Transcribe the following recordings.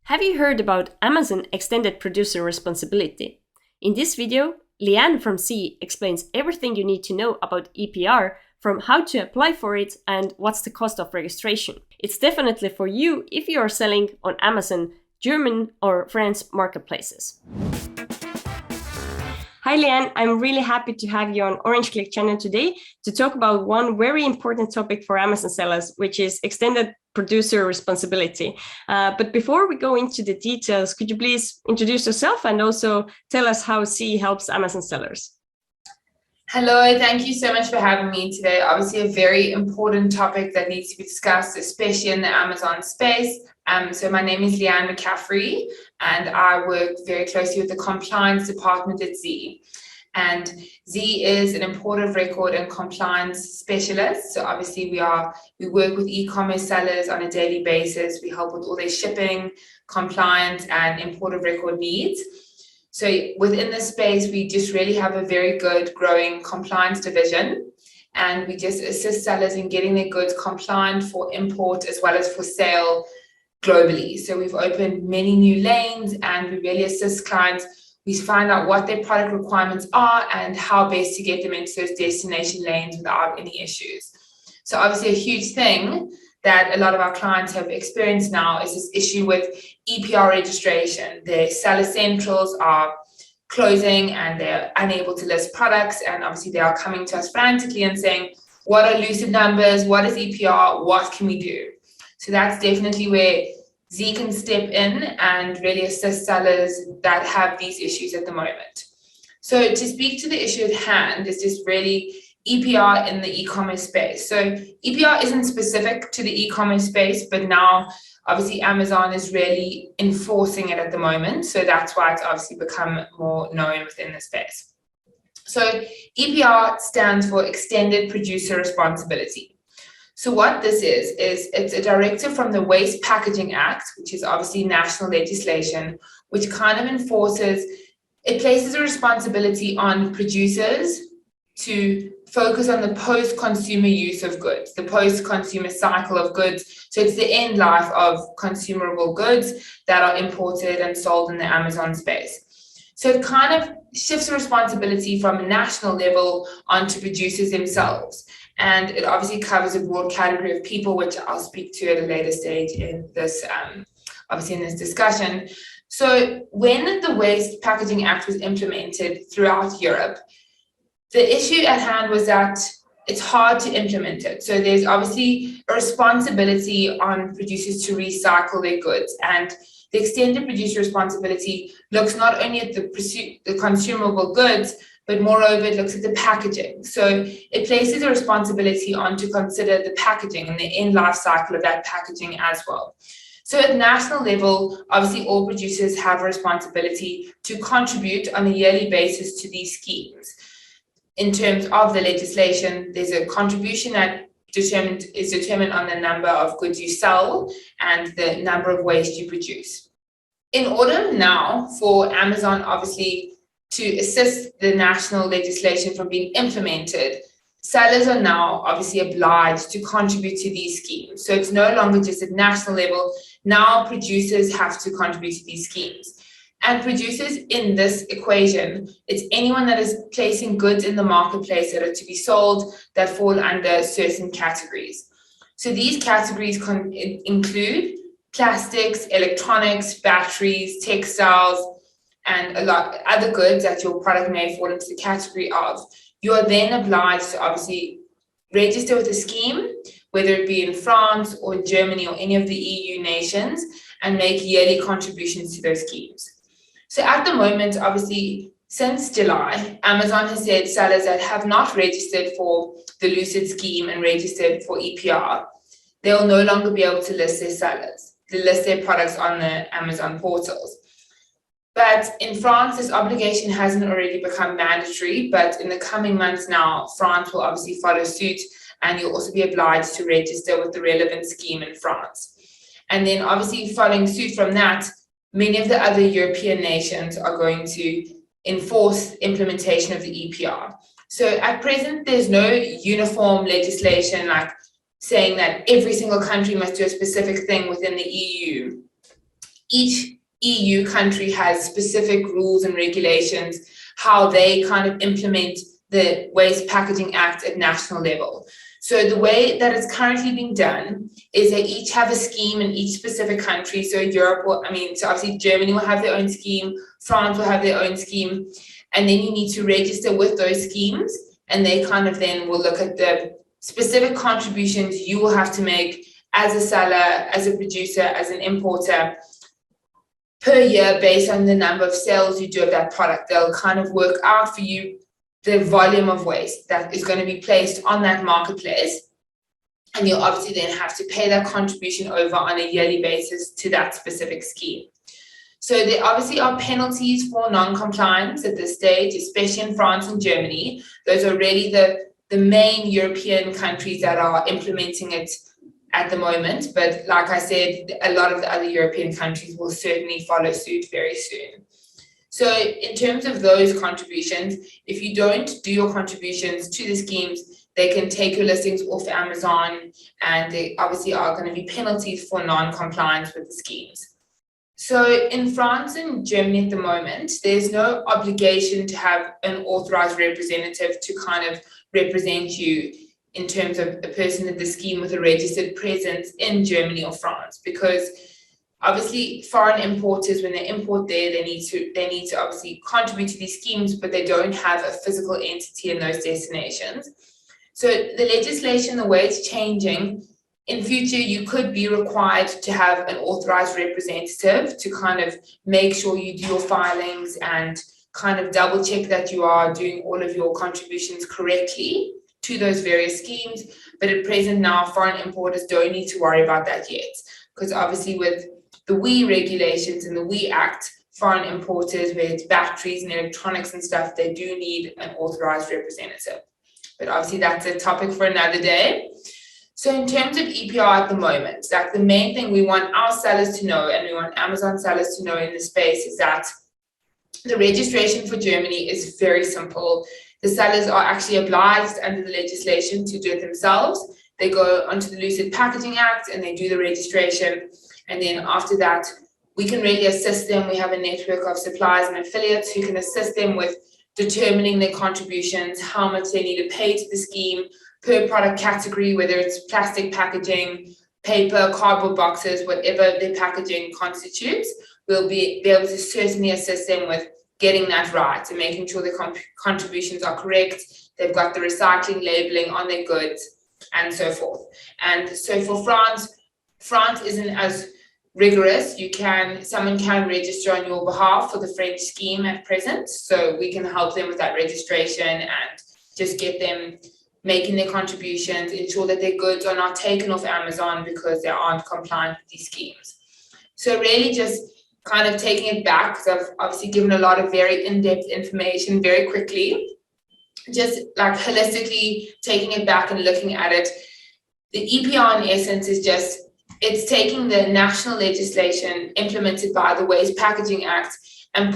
Have you heard about Amazon Extended Producer Responsibility? In this video, Lianne from ZEE explains everything you need to know about EPR, from how to apply for it and what's the cost of registration. It's definitely for you if you are selling on Amazon, German or French marketplaces. Hi Lianne, I'm really happy to have you on Orange Klik channel today to talk about one very important topic for Amazon sellers, which is extended producer responsibility. But before we go into the details, could you please introduce yourself and also tell us how ZEE helps Amazon sellers? Hello, thank you so much for having me today. Obviously a very important topic that needs to be discussed, especially in the Amazon space. So my name is Lianne Mccaffery and I work very closely with the compliance department at ZEE. And ZEE is an import of record and compliance specialist. So obviously we work with e-commerce sellers on a daily basis. We help with all their shipping, compliance and import of record needs. So within this space, we just really have a very good growing compliance division, and we just assist sellers in getting their goods compliant for import as well as for sale globally. So we've opened many new lanes and we really assist clients. We find out what their product requirements are and how best to get them into those destination lanes without any issues. So obviously a huge thing that a lot of our clients have experienced now is this issue with EPR registration. Their seller centrals are closing and they're unable to list products, and obviously they are coming to us frantically and saying, what are lucid numbers, what is EPR, what can we do? So that's definitely where ZEE can step in and really assist sellers that have these issues at the moment. So to speak to the issue at hand is just really EPR in the e-commerce space. So EPR isn't specific to the e-commerce space, but now obviously Amazon is really enforcing it at the moment. So that's why it's obviously become more known within the space. So EPR stands for Extended Producer Responsibility. So what this is it's a directive from the Waste Packaging Act, which is obviously national legislation, which kind of enforces, it places a responsibility on producers to focus on the post-consumer use of goods, the post-consumer cycle of goods. So it's the end life of consumable goods that are imported and sold in the Amazon space. So it kind of shifts responsibility from a national level onto producers themselves. And it obviously covers a broad category of people, which I'll speak to at a later stage in this, obviously in this discussion. So when the Waste Packaging Act was implemented throughout Europe, the issue at hand was that it's hard to implement it. So there's obviously a responsibility on producers to recycle their goods, and the extended producer responsibility looks not only at the consumable goods, but moreover, it looks at the packaging. So it places a responsibility on to consider the packaging and the end life cycle of that packaging as well. So at national level, obviously all producers have a responsibility to contribute on a yearly basis to these schemes. In terms of the legislation, there's a contribution that is determined on the number of goods you sell and the number of waste you produce. In order now for Amazon, obviously, to assist the national legislation from being implemented, sellers are now obviously obliged to contribute to these schemes. So it's no longer just at national level. Now producers have to contribute to these schemes. And producers in this equation, it's anyone that is placing goods in the marketplace that are to be sold that fall under certain categories. So these categories include plastics, electronics, batteries, textiles, and a lot of other goods that your product may fall into the category of. You are then obliged to obviously register with a scheme, whether it be in France or Germany or any of the EU nations, and make yearly contributions to those schemes. So at the moment, obviously, since July, Amazon has said sellers that have not registered for the Lucid scheme and registered for EPR, they will no longer be able to list their products on the Amazon portals. But in France, this obligation hasn't already become mandatory, but in the coming months now, France will obviously follow suit, and you'll also be obliged to register with the relevant scheme in France. And then obviously following suit from that, many of the other European nations are going to enforce implementation of the EPR. So at present, there's no uniform legislation like saying that every single country must do a specific thing within the EU. each EU country has specific rules and regulations, how they kind of implement the Waste Packaging Act at national level. So the way that it's currently being done is they each have a scheme in each specific country. So Europe will, so obviously Germany will have their own scheme, France will have their own scheme, and then you need to register with those schemes, and they kind of then will look at the specific contributions you will have to make as a seller, as a producer, as an importer per year based on the number of sales you do of that product. They'll kind of work out for you the volume of waste that is going to be placed on that marketplace. And you'll obviously then have to pay that contribution over on a yearly basis to that specific scheme. So there obviously are penalties for non-compliance at this stage, especially in France and Germany. Those are really the main European countries that are implementing it at the moment. But like I said, a lot of the other European countries will certainly follow suit very soon. So in terms of those contributions, if you don't do your contributions to the schemes, they can take your listings off Amazon, and there obviously are going to be penalties for non-compliance with the schemes. So in France and Germany at the moment, there's no obligation to have an authorized representative to kind of represent you in terms of a person in the scheme with a registered presence in Germany or France, because obviously foreign importers, when they import there, they need to obviously contribute to these schemes, but they don't have a physical entity in those destinations. So the legislation, the way it's changing, in future, you could be required to have an authorized representative to kind of make sure you do your filings and kind of double check that you are doing all of your contributions correctly to those various schemes. But at present now, foreign importers don't need to worry about that yet, because obviously with the WEEE regulations and the WEEE Act, foreign importers with batteries and electronics and stuff, they do need an authorized representative. But obviously that's a topic for another day. So in terms of EPR at the moment, like the main thing we want our sellers to know, and we want Amazon sellers to know in this space, is that the registration for Germany is very simple. The sellers are actually obliged under the legislation to do it themselves. They go onto the Lucid Packaging Act and they do the registration. And then after that, we can really assist them. We have a network of suppliers and affiliates who can assist them with determining their contributions, how much they need to pay to the scheme per product category, whether it's plastic packaging, paper, cardboard boxes, whatever their packaging constitutes. We'll be able to certainly assist them with getting that right and making sure their contributions are correct. They've got the recycling labeling on their goods and so forth. And so for France isn't as rigorous. Someone can register on your behalf for the French scheme at present. So we can help them with that registration and just get them making their contributions, ensure that their goods are not taken off Amazon because they aren't compliant with these schemes. So really just kind of taking it back, because I've obviously given a lot of very in-depth information very quickly, just like holistically taking it back and looking at it. The EPR in essence is just, it's taking the national legislation implemented by the Waste Packaging Act and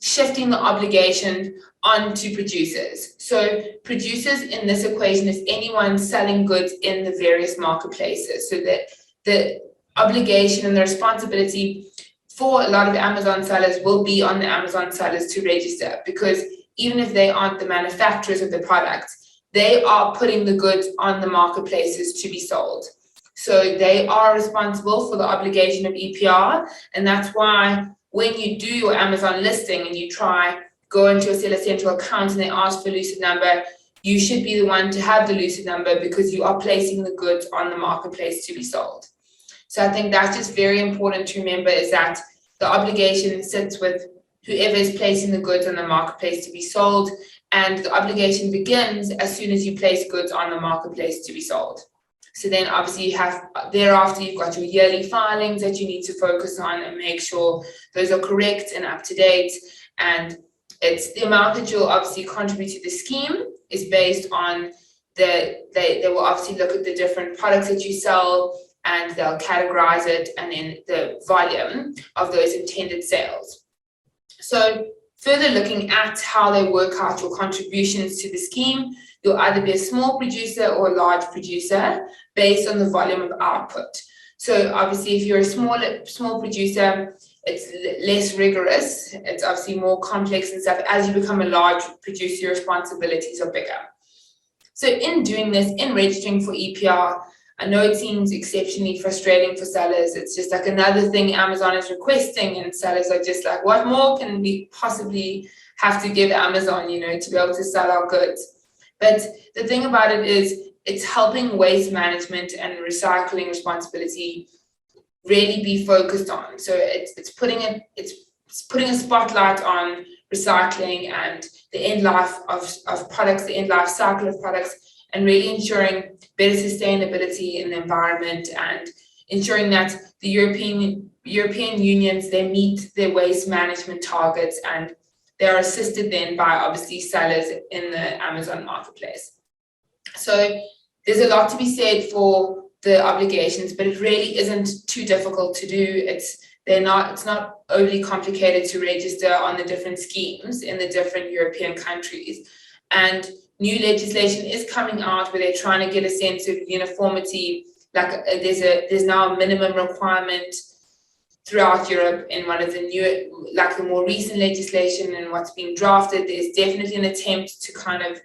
shifting the obligation onto producers. So producers in this equation is anyone selling goods in the various marketplaces. So that the obligation and the responsibility for a lot of Amazon sellers will be on the Amazon sellers to register, because even if they aren't the manufacturers of the products, they are putting the goods on the marketplaces to be sold. So they are responsible for the obligation of EPR, and that's why when you do your Amazon listing and you go into a Seller Central account and they ask for Lucid number, you should be the one to have the Lucid number, because you are placing the goods on the marketplace to be sold. So I think that's just very important to remember, is that the obligation sits with whoever is placing the goods on the marketplace to be sold, and the obligation begins as soon as you place goods on the marketplace to be sold. So then obviously thereafter you've got your yearly filings that you need to focus on and make sure those are correct and up to date. And it's the amount that you'll obviously contribute to the scheme is based on they will obviously look at the different products that you sell, and they'll categorize it, and then the volume of those intended sales. So further looking at how they work out your contributions to the scheme, you'll either be a small producer or a large producer based on the volume of output. So obviously, if you're a small producer, it's less rigorous. It's obviously more complex and stuff. As you become a large producer, your responsibilities are bigger. So in doing this, in registering for EPR, I know it seems exceptionally frustrating for sellers. It's just like another thing Amazon is requesting, and sellers are just like, what more can we possibly have to give Amazon, you know, to be able to sell our goods? But the thing about it is, it's helping waste management and recycling responsibility really be focused on. So it's putting a spotlight on recycling and the end life of products, the end life cycle of products, and really ensuring better sustainability in the environment, and ensuring that the European unions, they meet their waste management targets, and they are assisted then by obviously sellers in the Amazon marketplace. So there's a lot to be said for the obligations, but it really isn't too difficult to do. It's not overly complicated to register on the different schemes in the different European countries. And new legislation is coming out where they're trying to get a sense of uniformity. Like there's now a minimum requirement throughout Europe in one of the new, like the more recent legislation and what's being drafted. There's definitely an attempt to kind of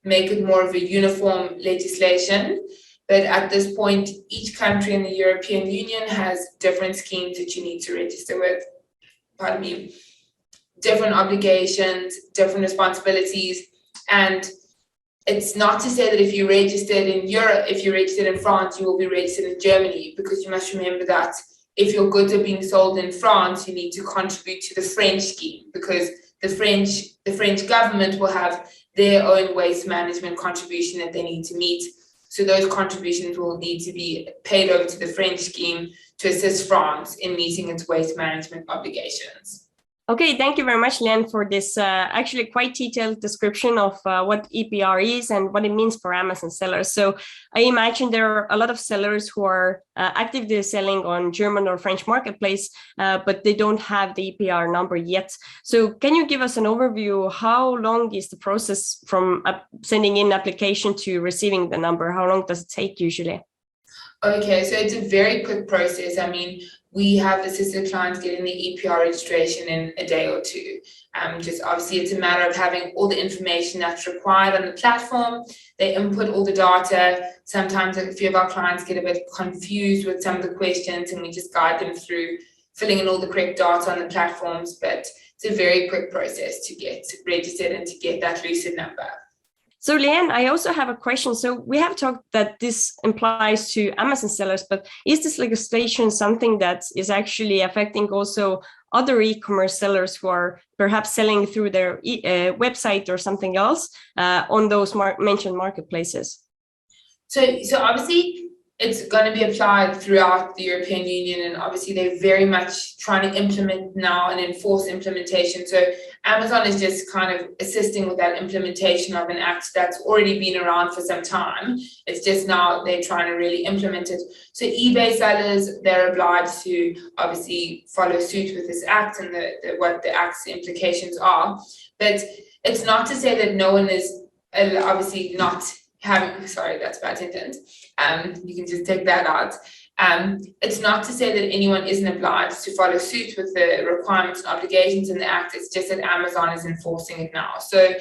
make it more of a uniform legislation. But at this point, each country in the European Union has different schemes that you need to register with. Pardon me. Different obligations, different responsibilities. And it's not to say that if you registered in Europe, if you registered in France, you will be registered in Germany, because you must remember that if your goods are being sold in France, you need to contribute to the French scheme, because the French government will have their own waste management contribution that they need to meet. So those contributions will need to be paid over to the French scheme to assist France in meeting its waste management obligations. Okay, thank you very much, Lianne, for this actually quite detailed description of what EPR is and what it means for Amazon sellers. So I imagine there are a lot of sellers who are actively selling on German or French marketplace, but they don't have the EPR number yet. So can you give us an overview? How long is the process from sending in application to receiving the number? How long does it take usually? Okay, so it's a very quick process. I mean, we have assisted clients getting the EPR registration in a day or two. Just obviously, it's a matter of having all the information that's required on the platform. They input all the data. Sometimes a few of our clients get a bit confused with some of the questions, and we just guide them through filling in all the correct data on the platforms. But it's a very quick process to get registered and to get that lucid number. So Lianne, I also have a question. So we have talked that this applies to Amazon sellers, but is this legislation something that is actually affecting also other e-commerce sellers who are perhaps selling through their website or something else on those mentioned marketplaces? So obviously it's going to be applied throughout the European Union, and obviously they're very much trying to implement now and enforce implementation. So Amazon is just kind of assisting with that implementation of an act that's already been around for some time. It's just now they're trying to really implement it. So eBay sellers, they're obliged to obviously follow suit with this act and what the act's implications are. But it's not to say that no one is obviously not having, sorry, that's bad sentence. You can just take that out. It's not to say that anyone isn't obliged to follow suit with the requirements and obligations in the Act. It's just that Amazon is enforcing it now. So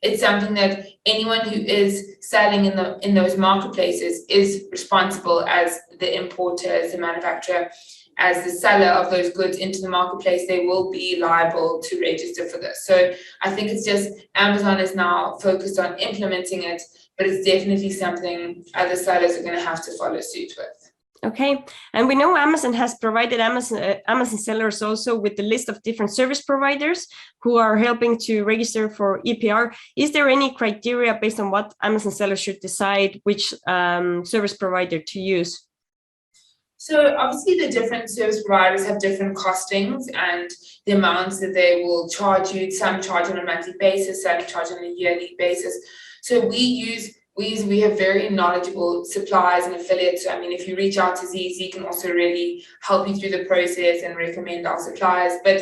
it's something that anyone who is selling in those marketplaces is responsible, as the importer, as the manufacturer, as the seller of those goods into the marketplace. They will be liable to register for this. So I think it's just Amazon is now focused on implementing it, but it's definitely something other sellers are going to have to follow suit with. Okay, and we know Amazon has provided Amazon sellers also with the list of different service providers who are helping to register for EPR. Is there any criteria based on what Amazon sellers should decide which service provider to use? So obviously the different service providers have different costings and the amounts that they will charge you. Some charge on a monthly basis, some charge on a yearly basis. So we have very knowledgeable suppliers and affiliates. So, I mean, if you reach out to ZEE, ZEE can also really help you through the process and recommend our suppliers. But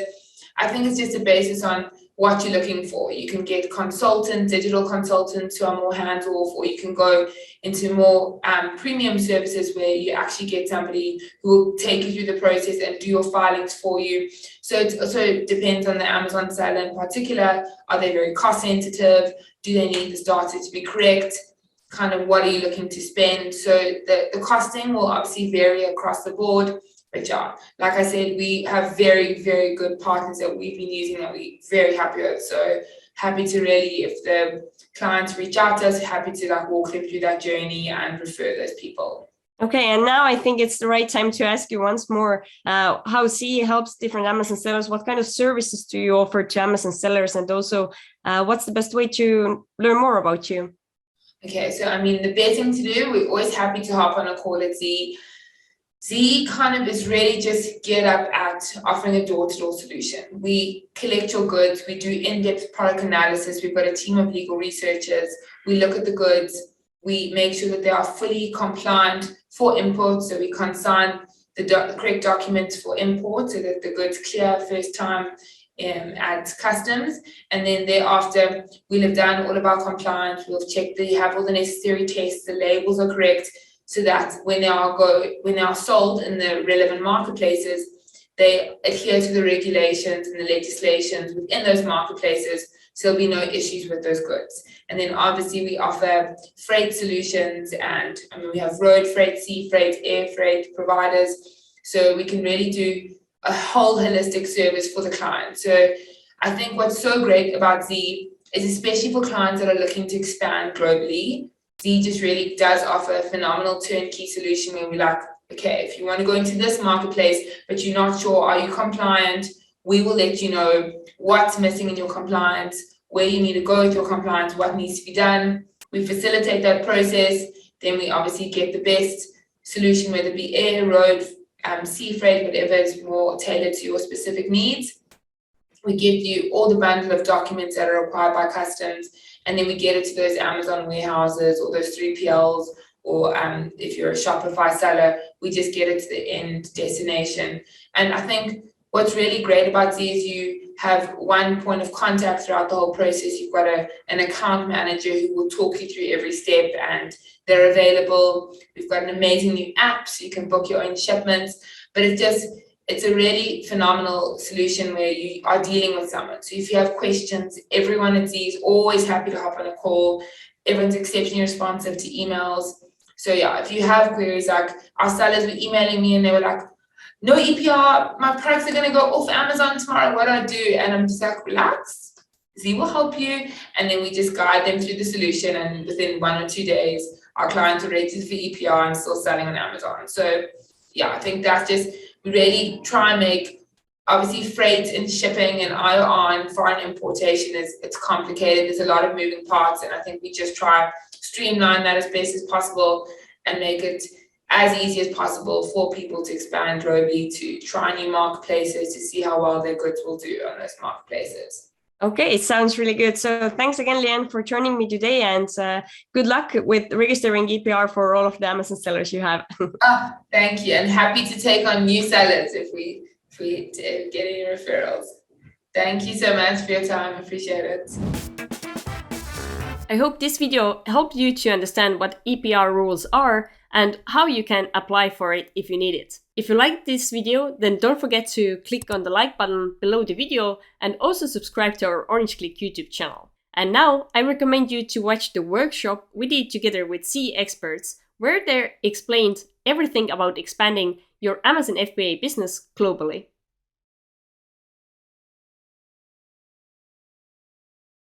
I think it's just a basis on what you're looking for. You can get consultants, digital consultants who are more hands-off, or you can go into more premium services where you actually get somebody who will take you through the process and do your filings for you. So it also depends on the Amazon seller in particular. Are they very cost sensitive? Do they need this data to be correct? Kind of what are you looking to spend? So the costing will obviously vary across the board. But yeah, like I said, we have very, very good partners that we've been using that we're very happy with. So happy to really, if the clients reach out to us, happy to like walk them through that journey and refer those people. Okay, and now I think it's the right time to ask you once more how ZEE helps different Amazon sellers. What kind of services do you offer to Amazon sellers? And also, what's the best way to learn more about you? Okay, so I mean, the best thing to do, we're always happy to hop on a call at ZEE. ZEE kind of is really just geared up at offering a door-to-door solution. We collect your goods, we do in-depth product analysis, we've got a team of legal researchers, we look at the goods, we make sure that they are fully compliant for import, so we consign the correct documents for import so that the goods clear first time at customs, and then thereafter we'll have done all of our compliance, we'll have checked that you have all the necessary tests, the labels are correct, so that when they are sold in the relevant marketplaces, they adhere to the regulations and the legislations within those marketplaces, so there'll be no issues with those goods. And then obviously we offer freight solutions, and I mean we have road freight, sea freight, air freight providers, so we can really do a whole holistic service for the client. So I think what's so great about ZEE is, especially for clients that are looking to expand globally, ZEE just really does offer a phenomenal turnkey solution where we're like, okay, if you want to go into this marketplace, but you're not sure, are you compliant? We will let you know what's missing in your compliance, where you need to go with your compliance, what needs to be done. We facilitate that process. Then we obviously get the best solution, whether it be air, road, sea freight, whatever is more tailored to your specific needs. We give you all the bundle of documents that are required by customs, and then we get it to those Amazon warehouses or those 3PLs, or if you're a Shopify seller, we just get it to the end destination. And I think what's really great about ZEE is you have one point of contact throughout the whole process. You've got an account manager who will talk you through every step, and they're available. We've got an amazing new app so you can book your own shipments, but it's a really phenomenal solution where you are dealing with someone. So if you have questions, everyone at ZEE is always happy to hop on a call. Everyone's exceptionally responsive to emails. So yeah, if you have queries, like our sellers were emailing me and they were like, no EPR, my products are going to go off Amazon tomorrow, what do I do? And I'm just like, relax, ZEE will help you. And then we just guide them through the solution, and within 1 or 2 days, our clients are registered for EPR and still selling on Amazon. So yeah, I think that's just, we really try and make, obviously freight and shipping and IOR and foreign importation it's complicated. There's a lot of moving parts, and I think we just try streamline that as best as possible and make it as easy as possible for people to expand globally, to try new marketplaces, to see how well their goods will do on those marketplaces. Okay, it sounds really good. So thanks again, Lianne, for joining me today, and good luck with registering EPR for all of the Amazon sellers you have. Thank you, and happy to take on new sellers if we get any referrals. Thank you so much for your time. Appreciate it. I hope this video helped you to understand what EPR rules are and how you can apply for it if you need it. If you liked this video, then don't forget to click on the like button below the video and also subscribe to our Orange Klik YouTube channel. And now I recommend you to watch the workshop we did together with ZEE experts, where they explained everything about expanding your Amazon FBA business globally.